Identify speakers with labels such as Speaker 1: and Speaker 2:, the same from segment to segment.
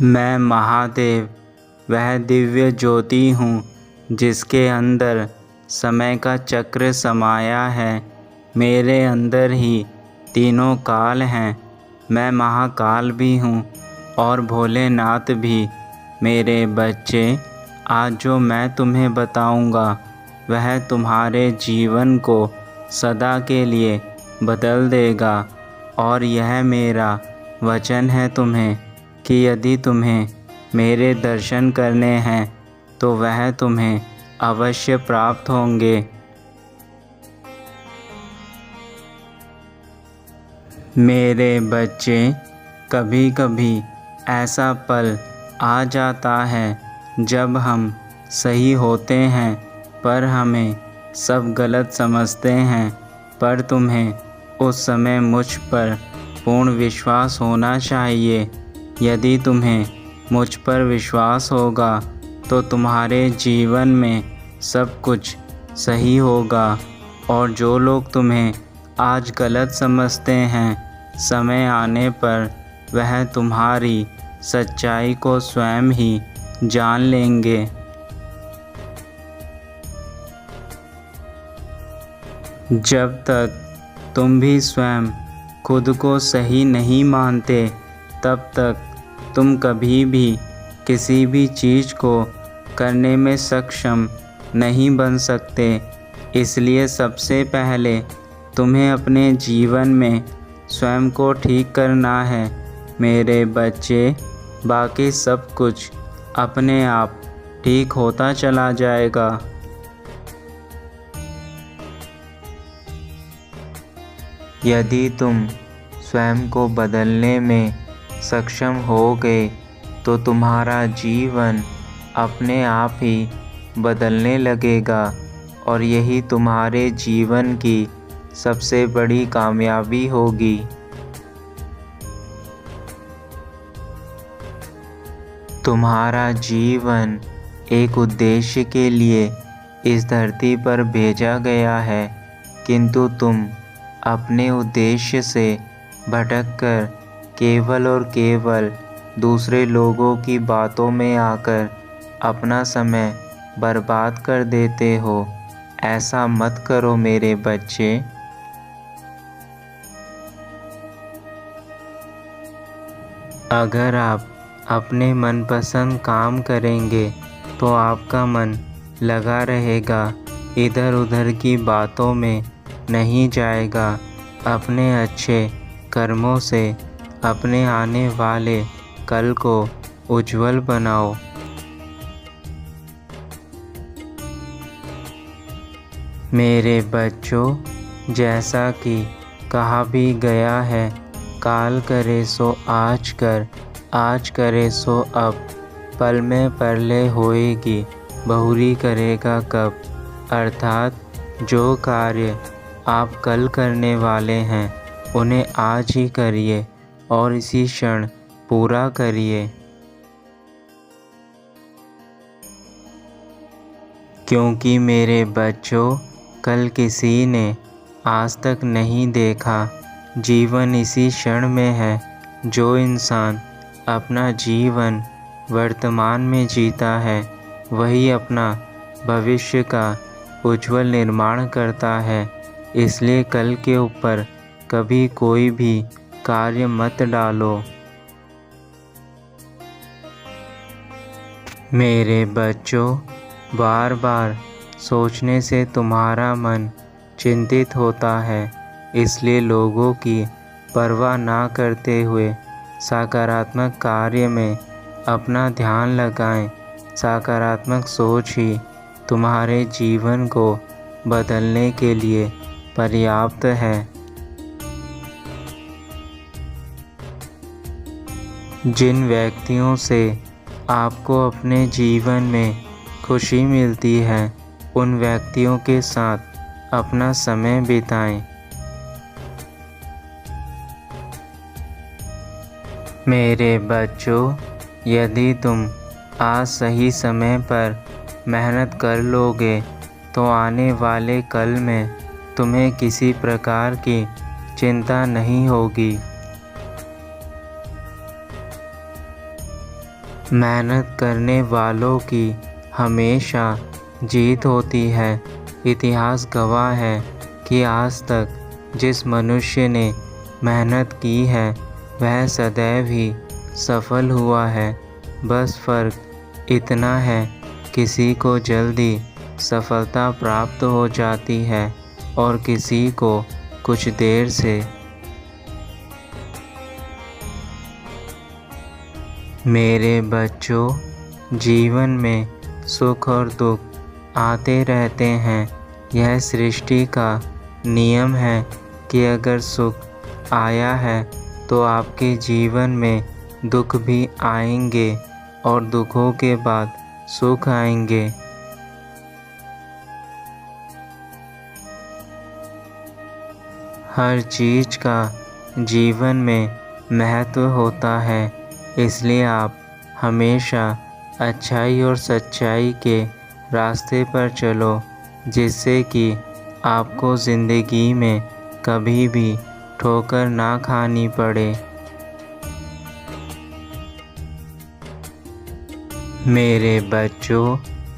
Speaker 1: मैं महादेव वह दिव्य ज्योति हूँ जिसके अंदर समय का चक्र समाया है। मेरे अंदर ही तीनों काल हैं। मैं महाकाल भी हूँ और भोलेनाथ भी। मेरे बच्चे, आज जो मैं तुम्हें बताऊँगा वह तुम्हारे जीवन को सदा के लिए बदल देगा। और यह मेरा वचन है तुम्हें कि यदि तुम्हें मेरे दर्शन करने हैं तो वह तुम्हें अवश्य प्राप्त होंगे। मेरे बच्चे, कभी कभी ऐसा पल आ जाता है जब हम सही होते हैं पर हमें सब गलत समझते हैं। पर तुम्हें उस समय मुझ पर पूर्ण विश्वास होना चाहिए। यदि तुम्हें मुझ पर विश्वास होगा तो तुम्हारे जीवन में सब कुछ सही होगा। और जो लोग तुम्हें आज गलत समझते हैं, समय आने पर वह तुम्हारी सच्चाई को स्वयं ही जान लेंगे। जब तक तुम भी स्वयं खुद को सही नहीं मानते, तब तक तुम कभी भी किसी भी चीज़ को करने में सक्षम नहीं बन सकते। इसलिए सबसे पहले तुम्हें अपने जीवन में स्वयं को ठीक करना है। मेरे बच्चे, बाकी सब कुछ अपने आप ठीक होता चला जाएगा। यदि तुम स्वयं को बदलने में सक्षम हो गए तो तुम्हारा जीवन अपने आप ही बदलने लगेगा। और यही तुम्हारे जीवन की सबसे बड़ी कामयाबी होगी। तुम्हारा जीवन एक उद्देश्य के लिए इस धरती पर भेजा गया है, किंतु तुम अपने उद्देश्य से भटककर केवल और केवल दूसरे लोगों की बातों में आकर अपना समय बर्बाद कर देते हो। ऐसा मत करो मेरे बच्चे। अगर आप अपने मनपसंद काम करेंगे तो आपका मन लगा रहेगा, इधर उधर की बातों में नहीं जाएगा। अपने अच्छे कर्मों से अपने आने वाले कल को उज्जवल बनाओ। मेरे बच्चों, जैसा कि कहा भी गया है, काल करे सो आज कर, आज करे सो अब, पल में परले होएगी, बहुरी करेगा कब। अर्थात जो कार्य आप कल करने वाले हैं उन्हें आज ही करिए और इसी क्षण पूरा करिए। क्योंकि मेरे बच्चों, कल किसी ने आज तक नहीं देखा। जीवन इसी क्षण में है। जो इंसान अपना जीवन वर्तमान में जीता है वही अपना भविष्य का उज्जवल निर्माण करता है। इसलिए कल के ऊपर कभी कोई भी कार्य मत डालो। मेरे बच्चों, बार बार सोचने से तुम्हारा मन चिंतित होता है। इसलिए लोगों की परवाह ना करते हुए सकारात्मक कार्य में अपना ध्यान लगाएं। सकारात्मक सोच ही तुम्हारे जीवन को बदलने के लिए पर्याप्त है। जिन व्यक्तियों से आपको अपने जीवन में खुशी मिलती है, उन व्यक्तियों के साथ अपना समय बिताएं। मेरे बच्चों, यदि तुम आज सही समय पर मेहनत कर लोगे तो आने वाले कल में तुम्हें किसी प्रकार की चिंता नहीं होगी। मेहनत करने वालों की हमेशा जीत होती है। इतिहास गवाह है कि आज तक जिस मनुष्य ने मेहनत की है वह सदैव ही सफल हुआ है। बस फ़र्क इतना है, किसी को जल्दी सफलता प्राप्त हो जाती है और किसी को कुछ देर से। मेरे बच्चों, जीवन में सुख और दुख आते रहते हैं। यह सृष्टि का नियम है कि अगर सुख आया है तो आपके जीवन में दुख भी आएंगे और दुखों के बाद सुख आएंगे। हर चीज़ का जीवन में महत्व होता है, इसलिए आप हमेशा अच्छाई और सच्चाई के रास्ते पर चलो, जिससे कि आपको ज़िंदगी में कभी भी ठोकर ना खानी पड़े। मेरे बच्चों,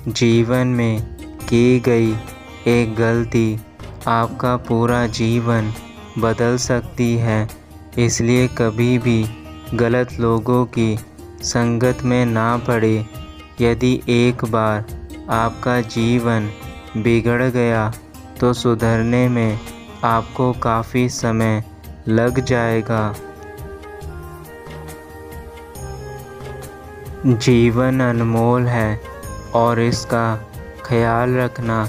Speaker 1: जीवन में की गई एक गलती आपका पूरा जीवन बदल सकती है, इसलिए कभी भी गलत लोगों की संगत में ना पड़े। यदि एक बार आपका जीवन बिगड़ गया तो सुधरने में आपको काफ़ी समय लग जाएगा। जीवन अनमोल है और इसका ख्याल रखना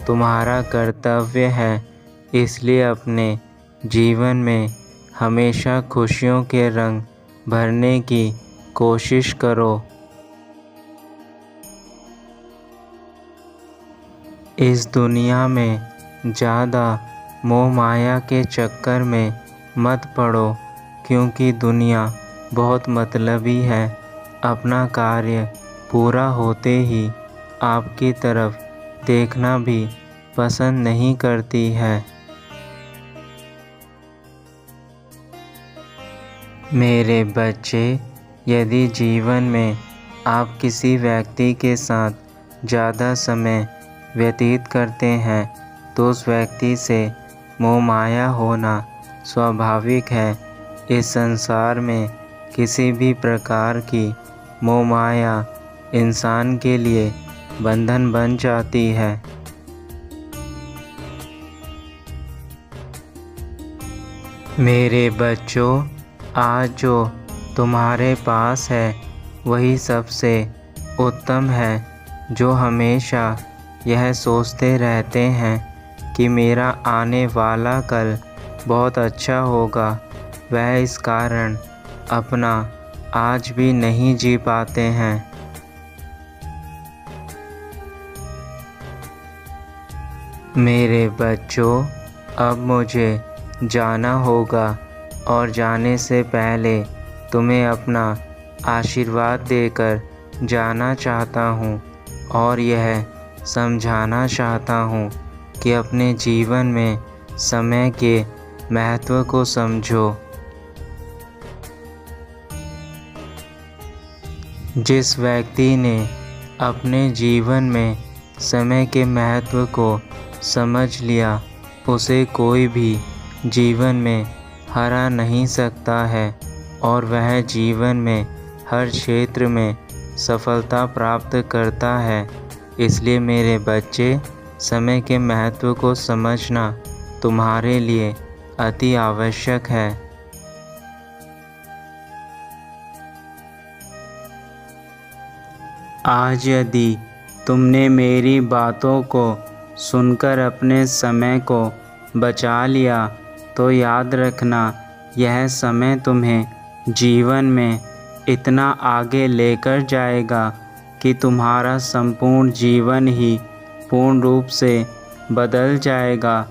Speaker 1: तुम्हारा कर्तव्य है, इसलिए अपने जीवन में हमेशा खुशियों के रंग भरने की कोशिश करो। इस दुनिया में ज़्यादा मोह माया के चक्कर में मत पड़ो, क्योंकि दुनिया बहुत मतलबी है। अपना कार्य पूरा होते ही आपकी तरफ देखना भी पसंद नहीं करती है। मेरे बच्चे, यदि जीवन में आप किसी व्यक्ति के साथ ज़्यादा समय व्यतीत करते हैं तो उस व्यक्ति से मोह माया होना स्वाभाविक है। इस संसार में किसी भी प्रकार की मोह माया इंसान के लिए बंधन बन जाती है। मेरे बच्चों, आज जो तुम्हारे पास है वही सबसे उत्तम है। जो हमेशा यह सोचते रहते हैं कि मेरा आने वाला कल बहुत अच्छा होगा, वह इस कारण अपना आज भी नहीं जी पाते हैं। मेरे बच्चों, अब मुझे जाना होगा और जाने से पहले तुम्हें अपना आशीर्वाद देकर जाना चाहता हूँ और यह समझाना चाहता हूँ कि अपने जीवन में समय के महत्व को समझो। जिस व्यक्ति ने अपने जीवन में समय के महत्व को समझ लिया, उसे कोई भी जीवन में हरा नहीं सकता है और वह जीवन में हर क्षेत्र में सफलता प्राप्त करता है। इसलिए मेरे बच्चे, समय के महत्व को समझना तुम्हारे लिए अति आवश्यक है। आज यदि तुमने मेरी बातों को सुनकर अपने समय को बचा लिया तो याद रखना, यह समय तुम्हें जीवन में इतना आगे लेकर जाएगा कि तुम्हारा संपूर्ण जीवन ही पूर्ण रूप से बदल जाएगा।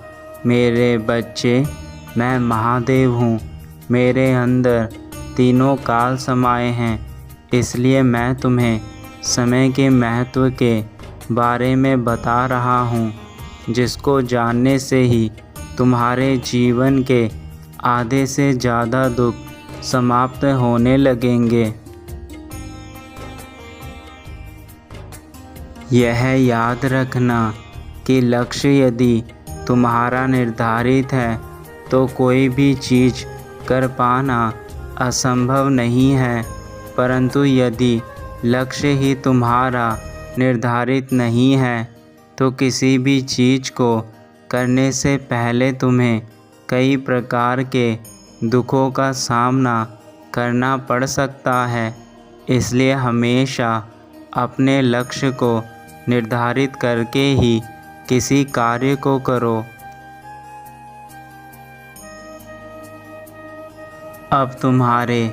Speaker 1: मेरे बच्चे, मैं महादेव हूँ। मेरे अंदर तीनों काल समाये हैं, इसलिए मैं तुम्हें समय के महत्व के बारे में बता रहा हूँ, जिसको जानने से ही तुम्हारे जीवन के आधे से ज़्यादा दुख समाप्त होने लगेंगे। यह याद रखना कि लक्ष्य यदि तुम्हारा निर्धारित है तो कोई भी चीज़ कर पाना असंभव नहीं है, परंतु यदि लक्ष्य ही तुम्हारा निर्धारित नहीं है तो किसी भी चीज़ को करने से पहले तुम्हें कई प्रकार के दुखों का सामना करना पड़ सकता है। इसलिए हमेशा अपने लक्ष्य को निर्धारित करके ही किसी कार्य को करो। अब तुम्हारे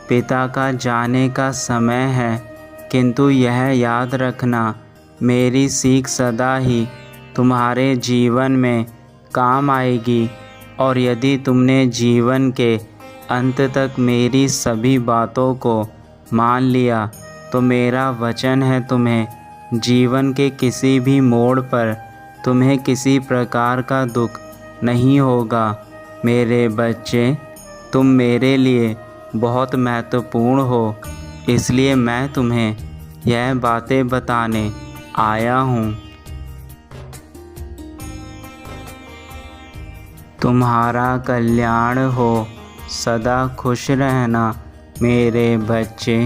Speaker 1: पिता का जाने का समय है, किंतु यह याद रखना मेरी सीख सदा ही तुम्हारे जीवन में काम आएगी, और यदि तुमने जीवन के अंत तक मेरी सभी बातों को मान लिया तो मेरा वचन है तुम्हें जीवन के किसी भी मोड़ पर तुम्हें किसी प्रकार का दुख नहीं होगा। मेरे बच्चे, तुम मेरे लिए बहुत महत्वपूर्ण हो, इसलिए मैं तुम्हें यह बातें बताने आया हूँ। तुम्हारा कल्याण हो, सदा खुश रहना मेरे बच्चे।